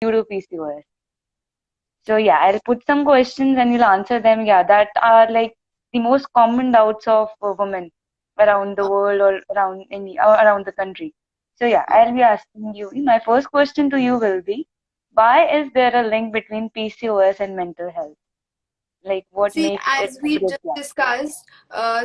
due to PCOS. So yeah, I'll put some questions and you'll answer them. Yeah, that are like the most common doubts of women around the world or around the country. So yeah, I'll be asking you. My first question to you will be, why is there a link between PCOS and mental health? Like, what See, makes it as a we bridge just gap? discussed,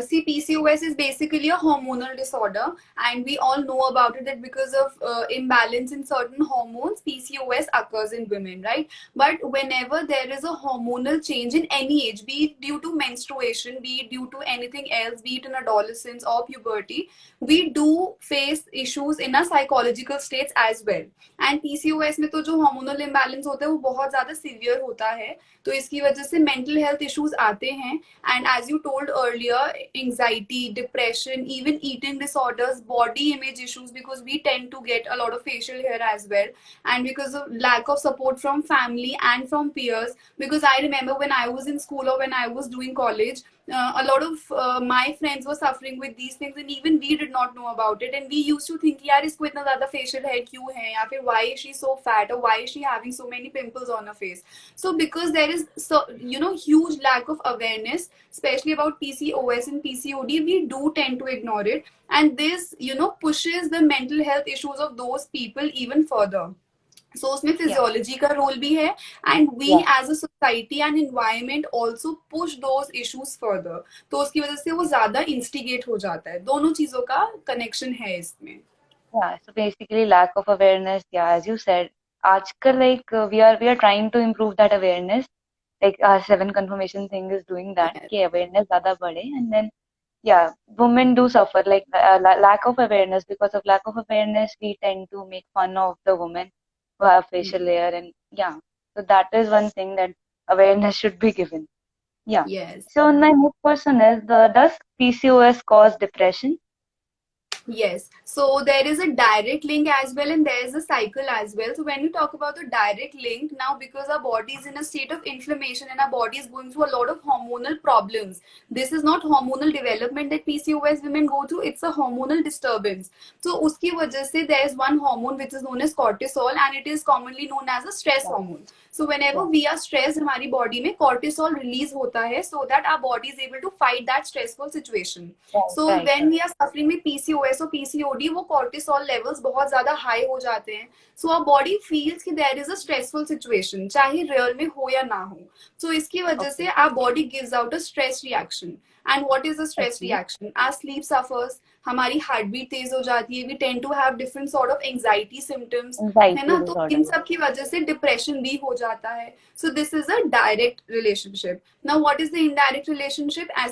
see, PCOS is basically a hormonal disorder, and we all know about it that because of imbalance in certain hormones, PCOS occurs in women, right? But whenever there is a hormonal change in any age, be it due to menstruation, be it due to anything else, be it in adolescence or puberty, we do face issues in our psychological states as well. And PCOS में तो जो hormonal imbalance होता है वो बहुत ज़्यादा severe होता है, तो इसकी वजह से मेंटल हेल्थ इश्यूज आते हैं. And as you told earlier, anxiety, depression, even eating disorders, body image issues, because we tend to get a lot of facial hair as well, and because of lack of support from family and from peers. Because I remember when I was in school or when I was doing college, a lot of my friends were suffering with these things, and even we did not know about it, and we used to think यार इसको इतना ज्यादा facial hair क्यों है, या फिर why is she so fat, or why is she having so many pimples on her face. So because there is huge lack of awareness, especially about PCOS and PCOD, we do tend to ignore it, and this pushes the mental health issues of those people even further. So उसमें Yeah, physiology का role भी है, and we yeah, as a society and environment also push those issues further. तो उसकी वजह से वो ज्यादा इंस्टिगेट हो जाता है. दोनों चीजों का कनेक्शन है इसमें. yeah. So basically, lack of awareness. Yeah, as you said, आजकल like we are trying to improve that awareness. Like our seven confirmation thing is doing that. कि awareness ज़्यादा बढ़े, and then yeah, women do suffer like lack of awareness. Because of lack of awareness, we tend to make fun of the women who have facial hair, and yeah, so that is one thing that awareness should be given. Yeah. Yes. So my next question is, does PCOS cause depression? Yes. So there is a direct link as well, and there is a cycle as well. So when we talk about the direct link, now because our body is in a state of inflammation and our body is going through a lot of hormonal problems, this is not hormonal development that PCOS women go through, it's a hormonal disturbance. So uski wajah se there is one hormone which is known as cortisol, and it is commonly known as a stress Yeah, hormone. So whenever yeah, we are stressed, हमारी body में cortisol release होता है, so that our body is able to fight that stressful situation. right, So right, when right. we are suffering with PCOS or PCOD, वो cortisol levels बहुत ज़्यादा high हो जाते हैं. So our body feels कि there is a stressful situation, चाहे real में हो या ना हो. So इसकी वजह से Okay, our body gives out a stress reaction. And what is a stress okay. reaction? Our sleep suffers, हमारी हार्ट बीट तेज हो जाती है, we tend to have different sort of anxiety symptoms, है Anxiety ना. तो disorder. इन सब की वजह से डिप्रेशन भी हो जाता है. So this is a direct relationship. Now what is the indirect relationship? As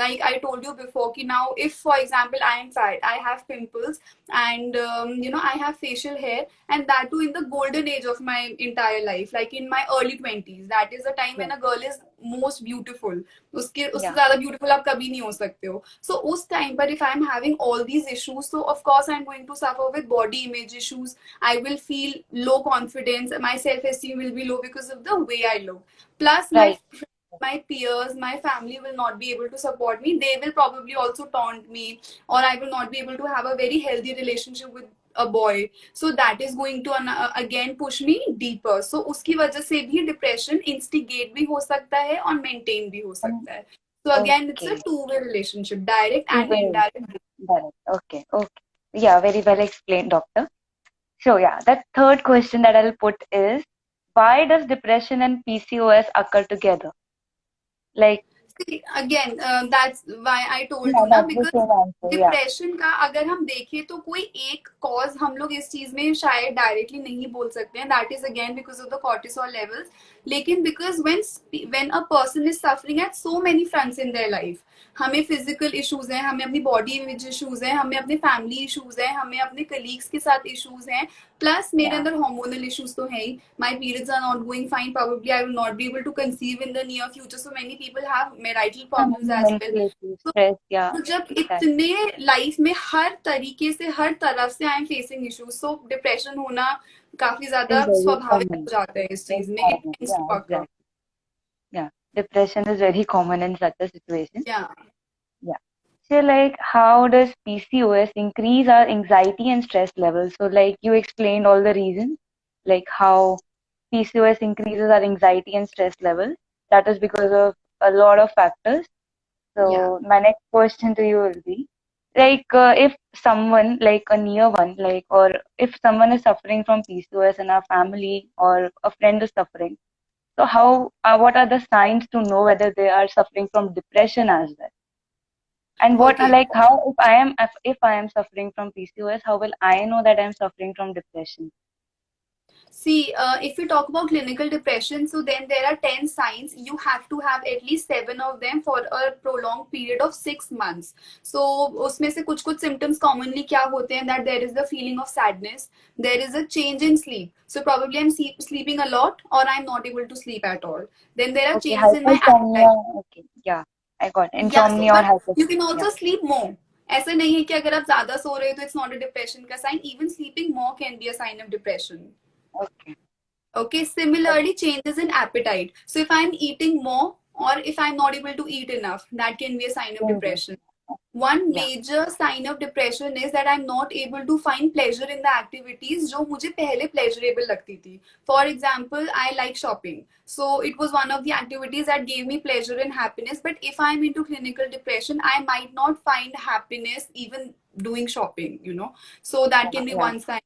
like I told you before, ki now if for example I am fat, I have pimples, and I have facial hair, and that too in the golden age of my entire life, like in my early 20s, that is the time Yeah, when a girl is most beautiful. उसके उससे yeah, ज्यादा beautiful आप कभी नहीं हो सकते हो. सो उस टाइम पर if I am having all these issues, so of course I am going to suffer with body image issues. I will feel low confidence. My self esteem will be low because of the way I look. Plus, right. my peers, my family will not be able to support me. They will probably also taunt me, or I will not be able to have a very healthy relationship with a boy. So that is going to again push me deeper. So उसकी वजह से भी depression instigate भी हो सकता है और maintain भी हो Um, सकता है. So again, it's a okay. two-way relationship, direct and Two-way. indirect. Correct. Okay, okay. Yeah, very well explained, doctor. So yeah, that third question that I'll put is, why does depression and PCOS occur together? Like, See, again, that's why I told yeah, you ना, that's the because same answer. Yeah, depression का अगर हम देखें तो कोई एक cause हम लोग इस चीज में शायद डायरेक्टली नहीं बोल सकते हैं. That is again because of the cortisol levels. लेकिन because when a person is suffering at so many fronts in their life, हमें फिजिकल इश्यूज हैं, हमें अपनी बॉडी इमेज इश्यूज हैं, हमें अपने फैमिली इश्यूज हैं, हमें अपने कलीग्स के साथ इश्यूज हैं, प्लस मेरे yeah. अंदर हार्मोनल इश्यूज तो है ही. My periods are not going fine, probably I will not be able to conceive in the near future. So many people have marital problems as well. Mental issues, stress, yeah, तो जब that, इतने life में हर तरीके से हर तरफ से I am facing issues, so depression होना काफी is ज्यादा very स्वाभाविक common. हो जाता है इस Very चीज में. It common. Tends Yeah, to occur. exactly. Yeah, depression is very common in such a situation. या. Yeah. So, like, how does PCOS increase our anxiety and stress levels? So, like, you explained all the reasons, like how PCOS increases our anxiety and stress levels. That is because of a lot of factors. Yeah. So my next question to you will be, like, if someone, like a near one, like, or if someone is suffering from PCOS in our family or a friend is suffering, so how, what are the signs to know whether they are suffering from depression as well? And what are Okay. like how if I am suffering from PCOS, how will I know that I'm suffering from depression? See, if we talk about clinical depression, so then there are 10 signs. You have to have at least 7 of them for a prolonged period of 6 months. So, उसमें से कुछ symptoms commonly क्या होते हैं, that there is the feeling of sadness, there is a change in sleep. So probably I'm sleeping a lot or I'm not able to sleep at all. Then there are Okay, changes in my hypersomnia. appetite. Okay, yeah, I got Yeah, so insomnia or but you hypersomnia. can Yeah, also sleep more. ऐसा नहीं है कि अगर आप ज्यादा सो रहे हो तो इट्स नॉट अ डिप्रेशन का sign. Even sleeping more can be a sign of depression. okay, Okay, similarly, changes in appetite. So, if I'm eating more or if I'm not able to eat enough, that can be a sign of changes. depression. One Yeah, major sign of depression is that I'm not able to find pleasure in the activities जो मुझे पहले pleasurable लगती थी. For example, I like shopping. So, it was one of the activities that gave me pleasure and happiness. But if I'm into clinical depression, I might not find happiness even doing shopping. So, that yeah, can be yeah. one sign.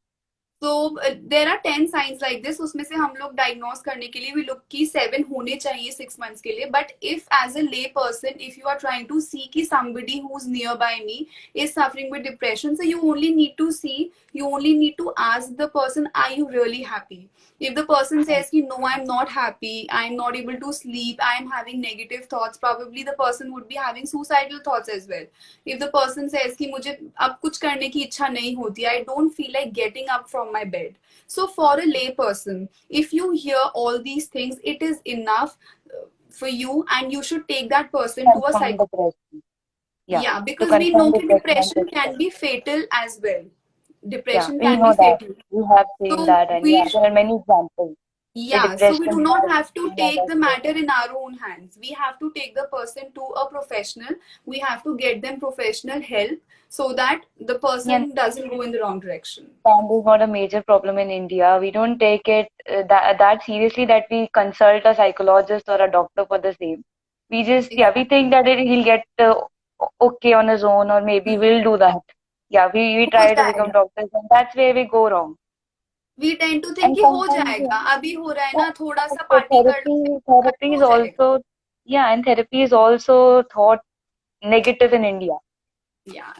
So there are 10 signs like this. उसमें से हम लोग diagnose करने के लिए we look कि 7 होने चाहिए 6 months के लिए. But if as a lay person, if you are trying to see कि somebody who's nearby me is suffering with depression, so you only need to ask the person, are you really happy? If the person says कि no, I'm not happy, I'm not able to sleep, I'm having negative thoughts, probably the person would be having suicidal thoughts as well. If the person says कि मुझे अब कुछ करने की इच्छा नहीं होती, I don't feel like getting up from my bed. So for a lay person, if you hear all these things, it is enough for you, and you should take that person to a Confirm psychologist. depression. Yeah, Yeah, to because we confirm know that depression and depression take can steps. be fatal as well. Yeah, Depression we can be know that. fatal. We have seen So that, and yeah, we there are many examples. The Yeah, so we do depression not has have to been take the that. matter in our own hands. We have to take the person to a professional. We have to get them professional help so that the Yeah, person doesn't go in the wrong direction. and is not a major problem in India. We don't take it that seriously that we consult a psychologist or a doctor for the same. We just, yeah, we Exactly. think that he'll get okay on his own, or maybe we'll do that. Yeah, we हो try to become जाएगा. doctors, and that's where we go wrong. We tend to think And कि हो sometimes, जाएगा, अभी हो रहा है yeah, ना, थोड़ा but सा the पार्टी कर लो, therapy हो is जाएगा. also, yeah, and therapy is also thought negative in India. Yeah,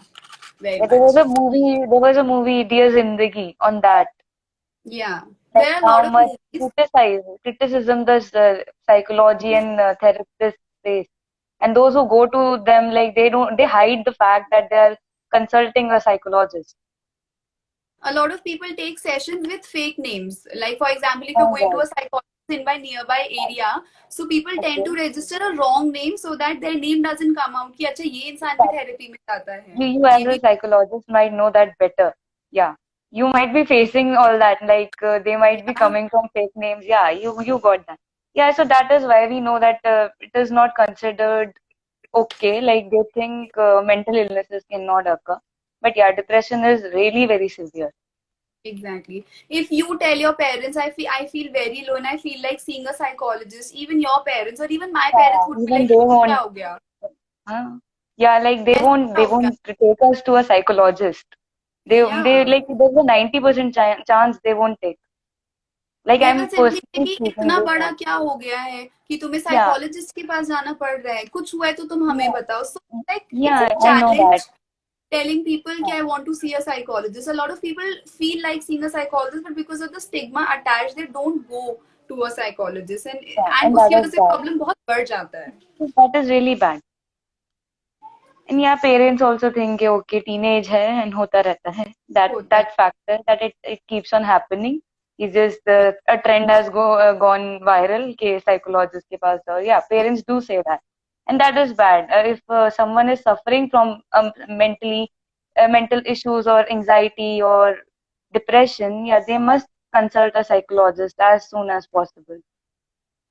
very Yeah, much. there was a movie, Dear Zindagi, on that. Yeah, Like there are a how lot of much movies. criticism does psychology and therapists face, and those who go to them, like they hide the fact that they are consulting a psychologist. A lot of people take sessions with fake names. Like, for example, if you're Oh going to God. a psychologist in my nearby area, so people tend to Okay. register a wrong name so that their name doesn't come out कि अच्छा ये इंसान भी That therapy में जाता है, you as ये a भी. psychologist might know that better. Yeah. You might be facing all that, like they might be Yeah, coming from fake names. Yeah, you got that. Yeah, so that is why we know that it is not considered okay. Like they think mental illnesses cannot occur, but yeah, depression is really very severe. exactly. If you tell your parents, I feel very low and I feel like seeing a psychologist, even your parents or even my parents would Yeah, be even like, they क्या won't. हो गया, Huh? Yeah, like ऐसा they क्या हो गया. won't take us to a psychologist. They Yeah. like there's a 90% chance they won't take. Like They will I'm simply say personally कि speaking, इतना they बड़ा won't. क्या हो गया है कि तुम्हें Yeah, साइकोलॉजिस्ट के पास जाना पड़ रहा है, कुछ हुआ है तो तुम हमें yeah, बताओ. So like it's yeah. a I know that. challenge telling people Yeah, कि I want to see a psychologist. A lot of people feel like seeing a psychologist, but because of the stigma attached, they don't go to a psychologist. yeah, And and that उसकी is वजह से bad. Problem बहुत बढ़ जाता है. That is really bad. And yeah, parents also think कि okay, teenage है and होता रहता है. होता है. That factor that it keeps on happening is just a trend has gone viral कि psychologist के पास जाओ. Yeah, parents do say that, and that is bad. If someone is suffering from mental issues or anxiety or depression, yeah, they must consult a psychologist as soon as possible.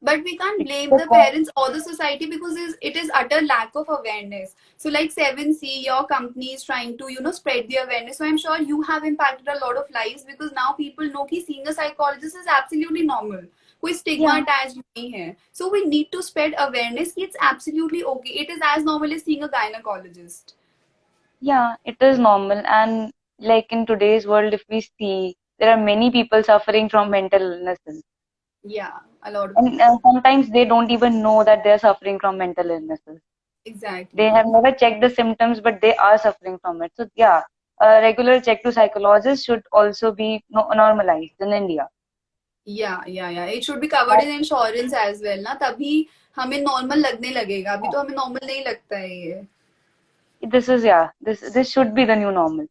But we can't blame The the con- parents or the society because it is utter lack of awareness. So like 7C, your company is trying to, spread the awareness. So I'm sure you have impacted a lot of lives because now people know that seeing a psychologist is absolutely normal. कोई stigma Yeah, attach नहीं है. So we need to spread awareness कि it's absolutely okay. It is as normal as seeing a gynecologist. yeah, it is normal. And like in today's world, if we see, there are many people suffering from mental illnesses. Yeah, a lot of And people. sometimes they don't even know that they're suffering from mental illnesses. They Exactly. have never checked the symptoms, but they are suffering from it. So yeah, a regular check to psychologist should also be normalized in India. या it should be covered in insurance as well ना, तभी हमें normal लगने लगेगा. अभी तो हमें normal नहीं लगता है ये. This is yeah, this should be the new normal.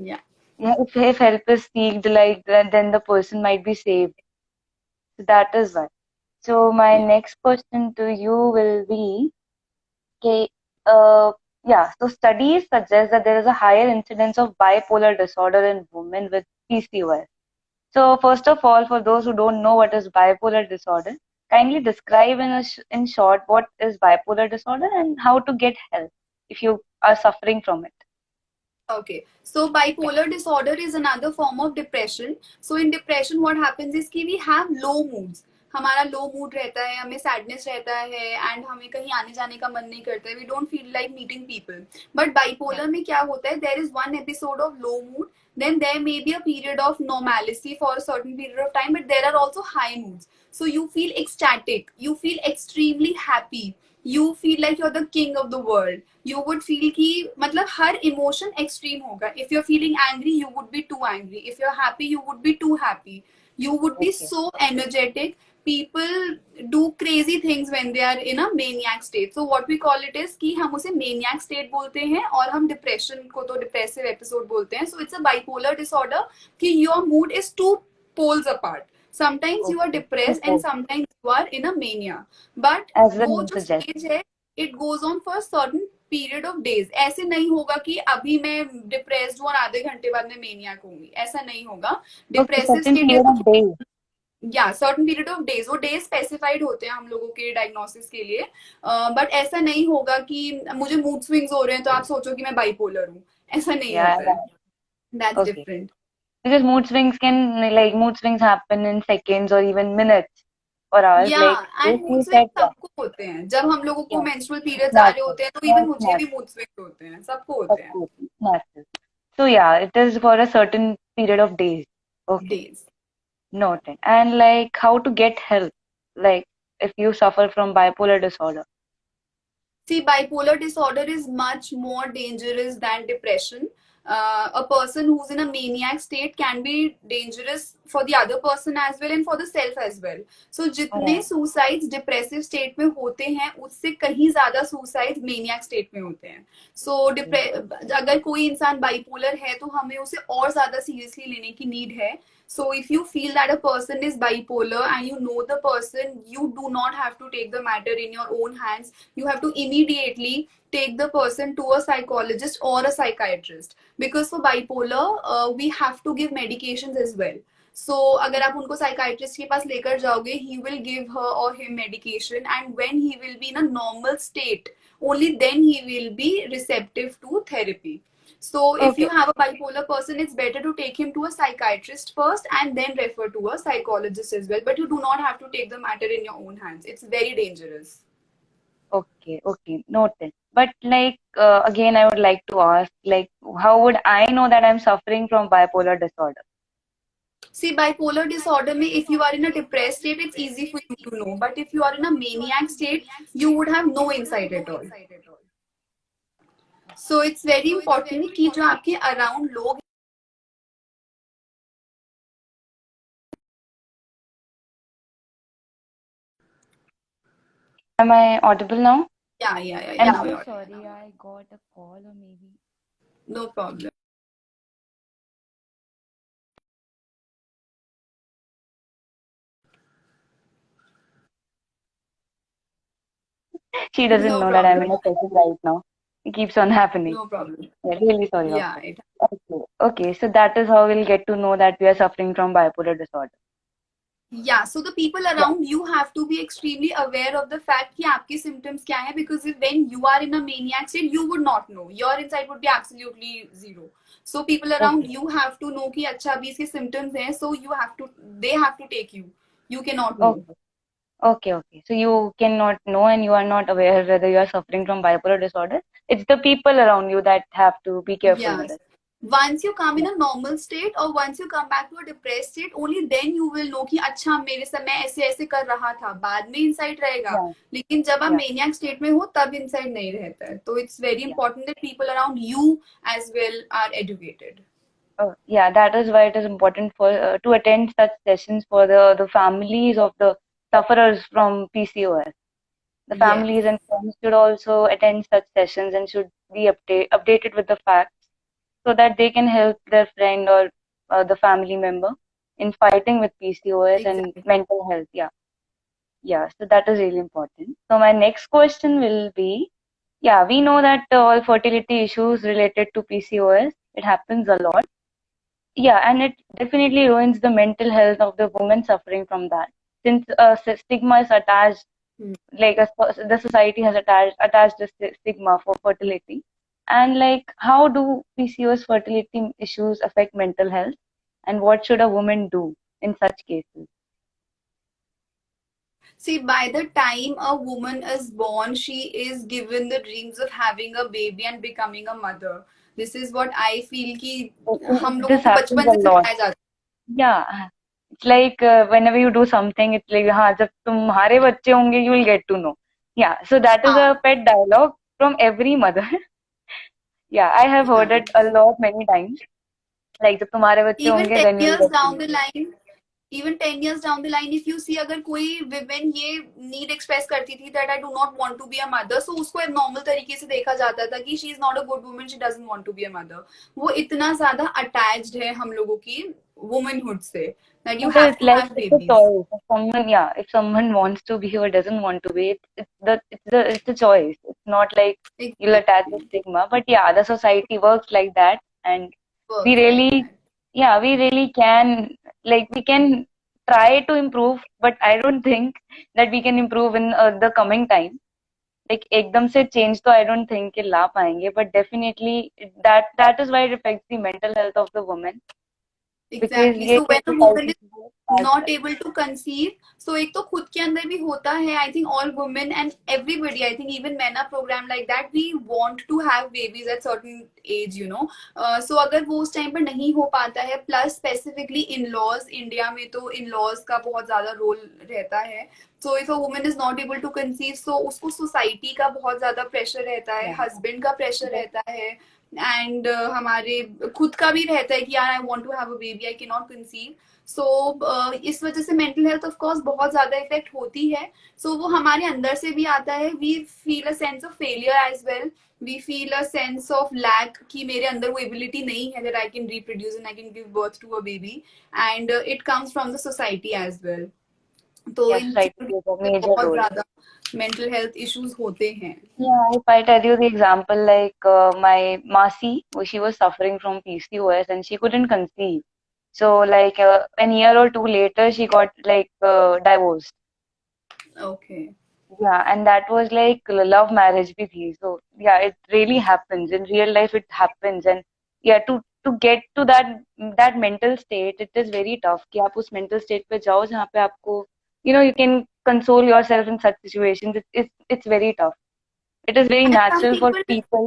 या Yeah, if help is seeked like that, then the person might be saved. So that is why. So my या next question to you will be, okay, yeah. So studies suggest that there is a higher incidence of bipolar disorder in women with PCOS. So first of all, for those who don't know what is bipolar disorder, kindly describe in short what is bipolar disorder and how to get help if you are suffering from it. Okay, so bipolar disorder is another form of depression. So in depression, what happens is कि we have low moods. हमारा लो mood रहता है, हमें sadness रहता है, and हमें कहीं आने जाने का मन नहीं करता है. We don't feel like meeting people. But Yeah. Bipolar में क्या होता है, there is one episode of low mood, then there may be a period of normalcy for a certain period of time, but there are also high moods. So you feel ecstatic, you feel extremely happy, you feel like you're the king of the world. You would feel कि मतलब हर emotion extreme होगा. If you're feeling angry, you would be too angry. If you're happy, you would be too happy. You would be Okay. so energetic. People do crazy things when they are in a maniac state. So what we call it is कि हम उसे maniac state बोलते हैं, और हम depression को तो depressive episode बोलते हैं. So it's a bipolar disorder कि your mood is two poles apart. Sometimes you are Okay. depressed and Okay. sometimes you are in a mania. But As the वो name जो suggests. stage है, it goes on for certain period of days. ऐसे नहीं होगा कि अभी मैं depressed हूँ और आधे घंटे बाद मैं मेनियाक होंगी, ऐसा नहीं होगा. Okay, depressive certain state period of days. या सर्टन पीरियड ऑफ डेज, वो डेज स्पेसिफाइड होते हैं हम लोगों के डायग्नोसिस के लिए. बट ऐसा नहीं होगा कि मुझे मूड स्विंग्स हो रहे हैं तो आप सोचो कि मैं बाइपोलर हूँ. ऐसा नहीं Yeah. होता है. That's Okay. Different. Because mood swings happen in seconds or even minutes or hours. या Like and if mood you swing said yeah, सबको होते हैं. जब हम लोगों को yeah, मेंस्ट्रुअल it's पीरियड्स आ रहे natural. होते हैं तो Yeah, इवन it's मुझे भी natural. मूड स्विंग्स होते हैं, सबको Of होते हैं. course, it's natural. So yeah, it is for a certain period of days. Okay, days. noted. And like how to get help, like if you suffer from bipolar disorder. See, bipolar disorder is much more dangerous than depression. A person who's in a maniac state can be dangerous for the other person as well and for the self as well. So जितने Alright. suicides depressive state में होते हैं, उससे कहीं ज्यादा suicides maniac state में होते हैं. So Okay. अगर कोई इंसान bipolar है तो हमें उसे और ज्यादा seriously लेने की need है. So if you feel that a person is bipolar and you know the person, you do not have to take the matter in your own hands. You have to immediately take the person to a psychologist or a psychiatrist, because for bipolar we have to give medications as well. So अगर आप उनको psychiatrist के पास लेकर जाओगे, he will give her or him medication, and when he will be in a normal state, only then he will be receptive to therapy. So if you Okay. have a bipolar person, it's better to take him to a psychiatrist first and then refer to a psychologist as well. But you do not have to take the matter in your own hands. It's very dangerous. Okay. Okay. Noted. But like again, I would like to ask, like, how would I know that I'm suffering from bipolar disorder? See, bipolar disorder, mein, if you are in a depressed state, it's easy for you to know. But if you are in a maniac state, you would have no insight at all. So it's very important कि जो आपके around लोग. Am I audible now? I'm I'm now so you're. sorry, I got a call or maybe. No problem. She doesn't No know that I'm in problem. a session right now. It keeps on happening. No problem. Yeah, really sorry about Yeah, that. it. Okay. Okay, so that is how we'll get to know that we are suffering from bipolar disorder. Yeah, so the people Yeah. around you have to be extremely aware of the fact कि आपके symptoms क्या हैं, because if when you are in a maniac state, you would not know. Your insight would be absolutely zero. So people around Okay. you have to know कि अच्छा अभी इसके symptoms हैं, so you have to, they have to take you You cannot know. Okay. Okay. So you cannot know and you are not aware whether you are suffering from bipolar disorder. It's the people around you that have to be careful with Yes. it. Once you come in Yeah. a normal state or once you come back to a depressed state, only then you will know कि अच्छा मेरे से मैं ऐसे ऐसे कर रहा था. बाद में insight रहेगा. Yeah. लेकिन जब आप Yeah. maniac state में हो तब insight नहीं रहता है. तो it's very Yeah. important that people around you as well are educated. Yeah, that is why it is important for to attend such sessions for the families of the sufferers from PCOS. The Yes. families and friends should also attend such sessions and should be updated with the facts so that they can help their friend or the family member in fighting with PCOS and Exactly. mental health. Yeah, yeah. So that is really important. So my next question will be, yeah, we know that all fertility issues related to PCOS, it happens a lot. Yeah, and it definitely ruins the mental health of the woman suffering from that. Since stigma is attached, Hmm. like the society has attached the stigma for fertility. And like, how do PCOS fertility issues affect mental health, and what should a woman do in such cases? See, by the time a woman is born, she is given the dreams of having a baby and becoming a mother. This is what I feel कि हम लोगों This को happens बचपन a से lot. सिखाया जाता Yeah, it's like whenever you do something, it's like, हाँ, जब तुम्हारे बच्चे होंगे, you will get to know. Yeah, so that है. is हाँ. a pet dialogue from every mother. Yeah, I have heard Yeah. it a lot many times. Like, जब तुम्हारे बच्चे Even होंगे, 10 then you'll years get to down know. the line, even 10 years down the line, if you see अगर कोई women ये need express करती थी that I do not want to be a mother, so उसको एक normal तरीके से देखा जाता था कि she is not a good woman, she doesn't want to be a mother. वो इतना ज़्यादा attached है हम लोगों की womanhood से that you It have is to like have it's a babies. choice. If someone, yeah, if someone wants to be or doesn't want to be, it's a choice. It's not like you'll attach the Exactly. stigma. But yeah, the society works like that, and we Works like really, that. yeah, we really can, like, we can try to improve, but I don't think that we can improve in the coming time. Like एकदम से change तो I don't think कि ला पाएंगे, but definitely that is why it affects the mental health of the woman because Exactly. ये So when a woman society is से बहुत attached not है. able to conceive, so एक तो खुद के अंदर भी होता है. I think all women and everybody, I think even men are programmed like that. We want to have babies at certain age, you know. So अगर वो उस टाइम पर नहीं हो पाता है, plus specifically in-laws, इंडिया में तो in-laws का बहुत ज्यादा रोल रहता है. So if a woman is not able to conceive, so उसको सोसाइटी का बहुत ज्यादा प्रेशर रहता है, Yeah. हस्बैंड का प्रेशर Yes. रहता है, एंड हमारे खुद का भी रहता है कि यार I want to have a baby, I can not conceive. So इस वजह से मेंटल हेल्थ ऑफ कोर्स बहुत ज्यादा इफेक्ट होती है. सो वो हमारे अंदर से भी आता है. We feel a sense of failure as well. We feel a sense of lack कि मेरे अंदर वो एबिलिटी नहीं है that I can reproduce and I can give birth to a baby. And it comes from the society as well. तो Yes, in society चीजों plays a से major बहुत role. ज्यादा मेंटल हेल्थ इश्यूज होते हैं. Yeah, if I tell you the example, like my Masi, she was suffering from PCOS and she couldn't conceive. So, like an year or two later, she got like divorced. Okay. Yeah, and that was like love marriage bhi thi. So, yeah, it really happens in real life. It happens, and yeah, to get to that mental state, it is very tough. कि आप उस mental state पे जाओ जहाँ पे आपको, you can console yourself in such situations. It's very tough. It is very And some natural for people people.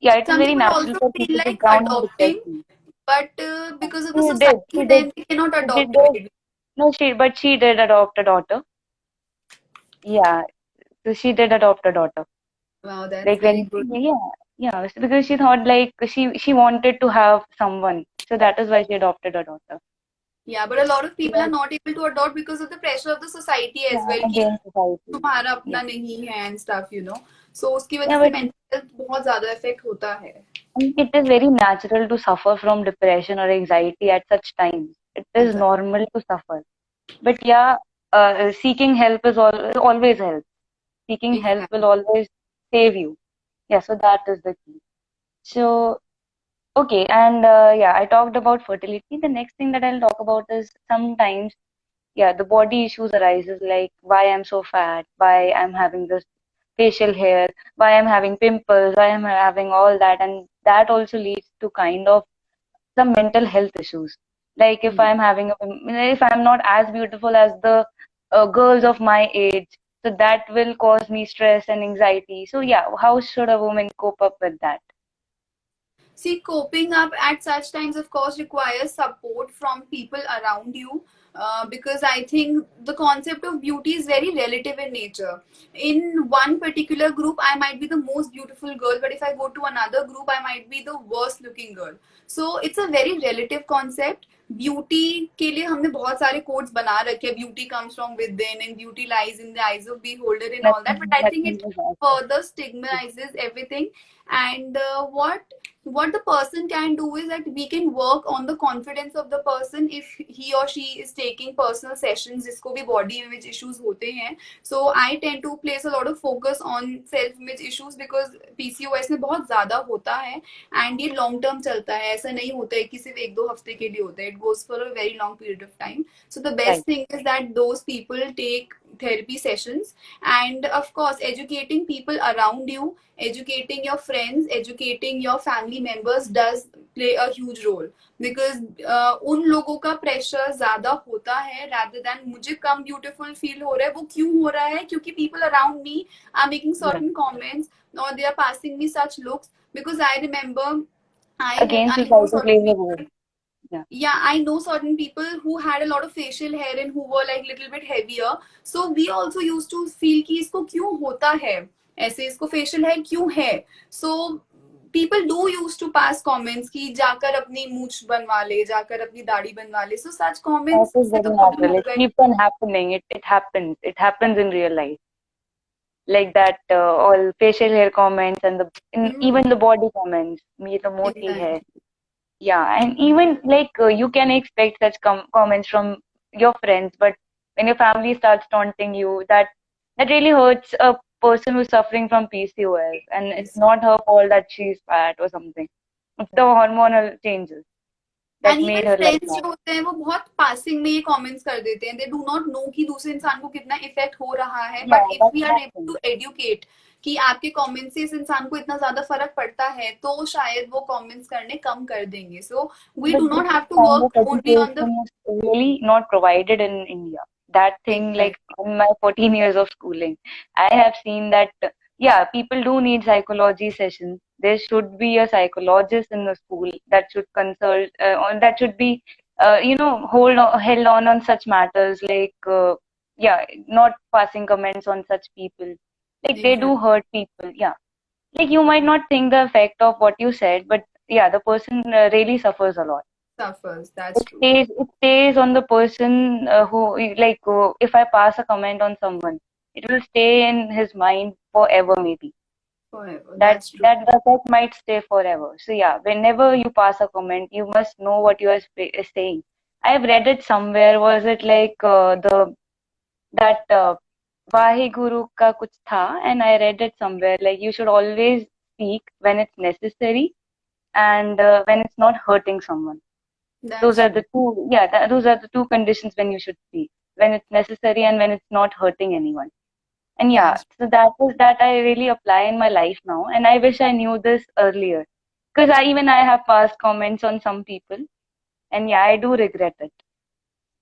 Yeah, it is some very people natural also for feel people to like drown in adopting, depression. but because of the She did. society, then they cannot She did. adopt a baby. No, but she did adopt a daughter. Yeah, so she did adopt a daughter. Wow, that's Like very when, good. yeah, because she thought like she wanted to have someone, so that is why she adopted a daughter. Yeah, but a lot of people are Yeah, not able to adopt because of the pressure of the society as yeah, well कि against society. तुम्हारा Yeah, अपना नहीं है and stuff, you know. So उसकी वजह yeah, से but mental health बहुत ज्यादा affect होता है. it is very natural to suffer from depression or anxiety at such times. It is Exactly. normal to suffer. But yeah, seeking help is always help. Seeking help Exactly. will always save you. Yeah, so that is the key. So, okay, and yeah, I talked about fertility. The next thing that I'll talk about is sometimes, yeah, the body issues arises like why I'm so fat, why I'm having this facial hair, why I'm having pimples, why I'm having all that, and that also leads to kind of some mental health issues. Like if I'm having if I'm not as beautiful as the girls of my age, so that will cause me stress and anxiety. So yeah, how should a woman cope up with that? See, coping up at such times, of course, requires support from people around you. Because I think the concept of beauty is very relative in nature. In one particular group, I might be the most beautiful girl, but if I go to another group, I might be the worst looking girl. So it's a very relative concept. Beauty के लिए हमने बहुत सारे codes बना रखे हैं. Beauty comes from within and beauty lies in the eyes of beholder and all that, but I think Nothing it is awesome. further stigmatizes everything. And what the person can do is that we can work on the confidence of the person if he or she is taking personal sessions जिसको भी body image issues होते हैं. So I tend to place a lot of focus on self image issues because PCOS में बहुत ज़्यादा होता है and ये long term चलता है. ऐसा नहीं होता है कि सिर्फ एक दो हफ्ते के लिए होता है. It goes for a very long period of time. So the Right. best thing is that those people take therapy sessions, and of course educating people around you, educating your friends, educating your family members does play a huge role. Because उन लोगों का pressure ज्यादा होता है rather than मुझे कम beautiful feel हो रहा है. वो क्यों हो रहा है? क्योंकि people around me are making Yeah. certain comments or they are passing me such looks. Because I remember Again, I know society certain plays a people. role. Yeah. Yeah, I know certain people who had a lot of facial hair and who were like little bit heavier. So we also used to feel कि इसको क्यों होता है ऐसे, इसको facial hair क्यों है. So people do used to pass comments कि जाकर अपनी मूंछ बनवा ले, जाकर अपनी दाढ़ी बनवा ले. So such That comments is से very तो problem natural. It होगा ही. keeps on happening. It happens. It happens in real life. Like that, all facial hair comments and even the body comments. Me to moti hai. Exactly. Yeah, and even like you can expect such comments from your friends, but when your family starts taunting you, that really hurts a person who's suffering from PCOS, and it's Yes. not her fault that she's fat or something. It's the hormonal changes that and made even her like friends that. जो होते हैं वो बहुत passing में ये comments कर देते हैं. दे डू नॉट नो कि दूसरे इंसान को कितना इफेक्ट हो रहा है. Yeah, but if that we are able happens. To educate कि आपके कमेंट्स से इस इंसान को इतना ज्यादा फर्क पड़ता है, तो शायद वो कमेंट्स करने कम कर देंगे. So we But do this not have to kind of work only on the. education is really not provided in India. That thing, like exactly. in my 14 years of schooling, I have seen that, yeah, people do need psychology sessions. There should be a psychologist in the school that should consult, or that should be, held on such matters like, yeah, not passing comments on such people. Like they do exactly. hurt people, yeah. Like you might not think the effect of what you said, but yeah, the person really suffers a lot. Suffers, It that's true. stays on the person who like if I pass a comment on someone, it will stay in his mind forever maybe. Forever, That that's true. that that might stay forever. So yeah, whenever you pass a comment, you must know what you are saying. I've read it somewhere. Was it like the that Vaheguru ka kuch tha, and I read it somewhere like you should always speak when it's necessary and when it's not hurting someone. Those That's are true. the two, yeah, those are the two conditions when you should speak, when it's necessary and when it's not hurting anyone. And yeah, That's so that is that I really apply in my life now, and I wish I knew this earlier because I have passed comments on some people, and yeah, I do regret it.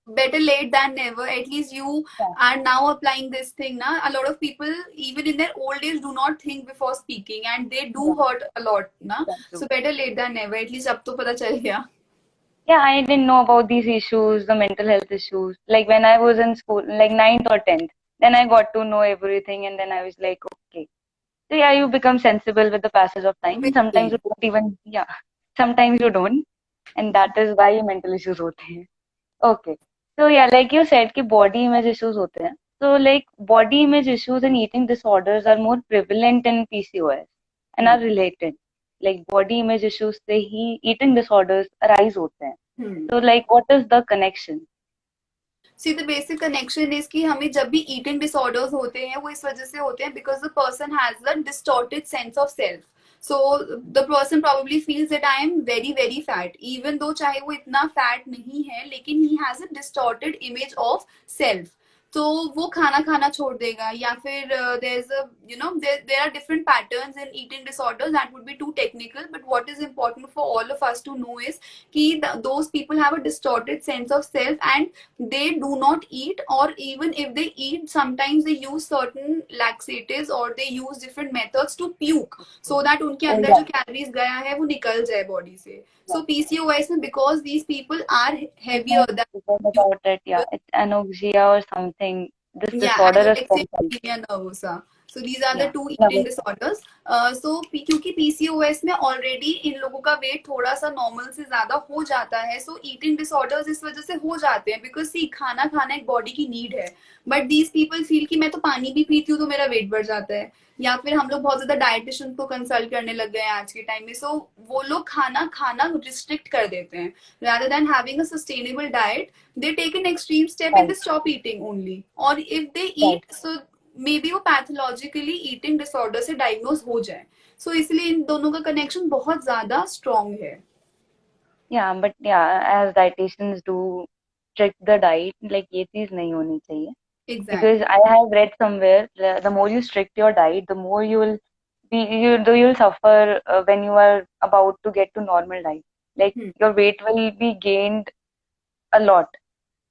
better late than never. At least you Yeah, are now applying this thing. Now a lot of people even in their old age do not think before speaking, and they do yeah, hurt a lot na. that's true. So better late than never. At least अब तो पता चल गया. Yeah, I didn't know about these issues, the mental health issues. Like when I was in school, like ninth or 10th, then I got to know everything, and then I was like, okay. So yeah, you become sensible with the passage of time, and sometimes you Obviously. don't even, yeah, sometimes you don't, and that is why mental issues होते हैं. Okay. So yeah, like you said, कि body image issues होते हैं. So like body image issues and eating disorders are more prevalent in PCOS and are related. Like body image issues से ही eating disorders arise होते हैं. So like what is the connection? See, the basic connection is कि हमें जब भी eating disorders होते हैं वो इस वजह से होते हैं because the person has a distorted sense of self. So the person probably feels that I am very very fat, even though चाहे वो इतना fat नहीं है, लेकिन he has a distorted image of self. तो वो खाना खाना छोड़ देगा, या फिर there is a there are different patterns in eating disorders that would be too technical, but what is important for all of us to know is कि those people have a distorted sense of self and they do not eat, or even if they eat, sometimes they use certain laxatives or they use different methods to puke so that उनके Oh, अंदर yeah. जो calories गया है वो निकल जाए body से. So PCOS में because these people are You heavier can than forget about it. Yeah, it's anorexia or something. This yeah, disorder is anorexia called. bulimia nervosa. So these are the Yeah. two eating Nervous. disorders. क्योंकि PCOS में already in लोगों का wait थोड़ा सा normal से ज्यादा हो जाता है, सो ईटिंग डिसऑर्डर्स इस वजह से हो जाते हैं, बिकॉज सी खाना खाना एक बॉडी की नीड है. बट दीज पीपल फील कि मैं तो पानी भी पीती हूँ तो मेरा वेट बढ़ जाता है, या फिर हम लोग बहुत ज्यादा डाइटिशियन को कंसल्ट करने लग गए हैं आज के टाइम में. सो वो लोग खाना खाना रिस्ट्रिक्ट कर देते हैं rather than having a sustainable diet. They take an extreme step and Right. they stop eating only, or if they Right. eat, so maybe वो पैथोलॉजिकली ईटिंग डिसऑर्डर से डायग्नोज हो जाए. सो इसलिए इन दोनों का कनेक्शन बहुत ज्यादा स्ट्रॉन्ग है. Yeah, but yeah, as dietitians do trick the diet, like ये चीज नहीं होनी चाहिए. Because exactly. I have read somewhere, the more you strict your diet, the more you will you'll suffer when you are about to get to normal diet. Like your weight will be gained a lot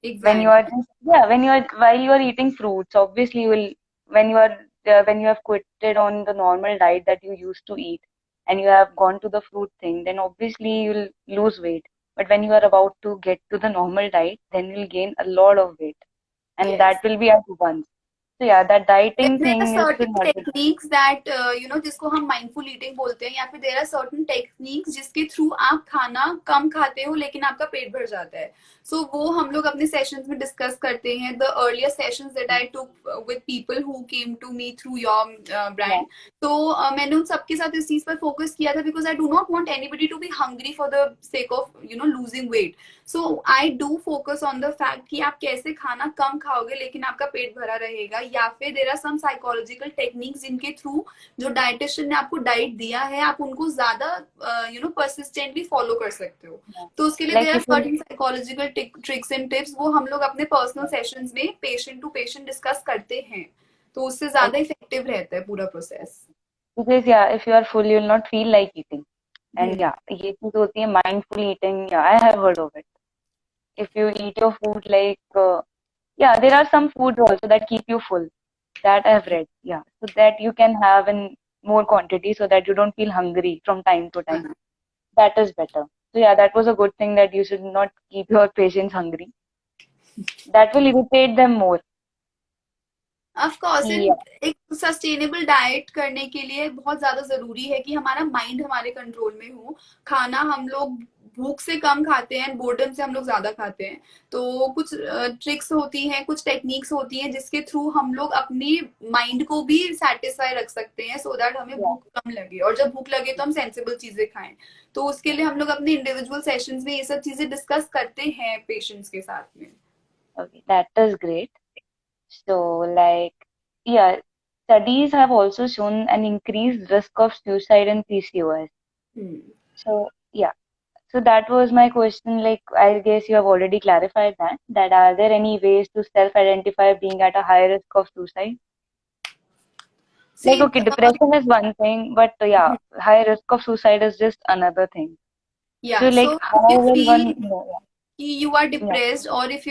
when you are exactly. just, yeah, when you are while you are eating fruits. Obviously, you will when you are when you have quitted on the normal diet that you used to eat and you have gone to the fruit thing, then obviously you'll lose weight. But when you are about to get to the normal diet, then you'll gain a lot of weight, and yes. that will be at once. So yeah, that dieting There are thing should certain not be done. techniques that जिसको हम mindful eating बोलते हैं, या फिर there are certain techniques जिसके through आप खाना कम खाते हो लेकिन आपका पेट भर जाता है. सो वो हम लोग अपने सेशंस में डिस्कस करते हैं. The earlier sessions that I took with people who came to me through your Yeah, brand. तो मैंने उन सबके साथ इस चीज पर फोकस किया था, because I do not want anybody to be hungry for the sake of losing weight. So I do focus on the fact कि आप कैसे खाना कम खाओगे लेकिन आपका पेट भरा रहेगा, या फिर there are some psychological techniques जिनके थ्रू जो डाइटिशियन ने आपको डाइट दिया है आप उनको ज्यादा परसिस्टेंटली फॉलो कर सकते हो. yeah. तो उसके लिए Like there are if you certain psychological tricks and tips, वो हम लोग अपने पर्सनल सेशंस में पेशेंट टू पेशेंट डिस्कस करते हैं. तो उससे like ज्यादा इफेक्टिव रहता है पूरा process. because yeah, if you are full, you'll not feel like eating. And yeah, ये चीज होती है mindful eating. Yeah, I have heard of it. If you eat your food like yeah, there are some foods also that keep you full. That I've read. Yeah, so that you can have in more quantity so that you don't feel hungry from time to time. That is better. So yeah, that was a good thing that you should not keep your patients hungry. That will irritate them more. Of course. Yeah, एक sustainable diet करने के लिए बहुत ज्यादा जरूरी है कि हमारा माइंड हमारे कंट्रोल में हो. खाना हम लोग भूख से कम खाते हैं, बोर्डम से हम लोग ज्यादा खाते हैं. तो कुछ ट्रिक्स होती हैं, कुछ टेक्निक्स होती हैं जिसके थ्रू हम लोग अपनी माइंड को भी सेटिस्फाई रख सकते हैं, सो दैट हमें yeah. भूख कम लगे, और जब भूख लगे तो हम सेंसिबल चीजें खाएं. तो उसके लिए हम लोग अपने इंडिविजुअल सेशंस में ये सब चीजें डिस्कस करते हैं पेशेंट्स के साथ में. Okay, that is great. So, like, yeah, studies have also shown an increased risk of suicide in PCOS. So, yeah, so that was my question. Like, I guess you have already clarified that. That are there any ways to self-identify being at a high risk of suicide? Like, see okay, depression is one thing, but yeah, high risk of suicide is just another thing. या So, like, so if how you will feel one know? कि you are Yeah, depressed, or if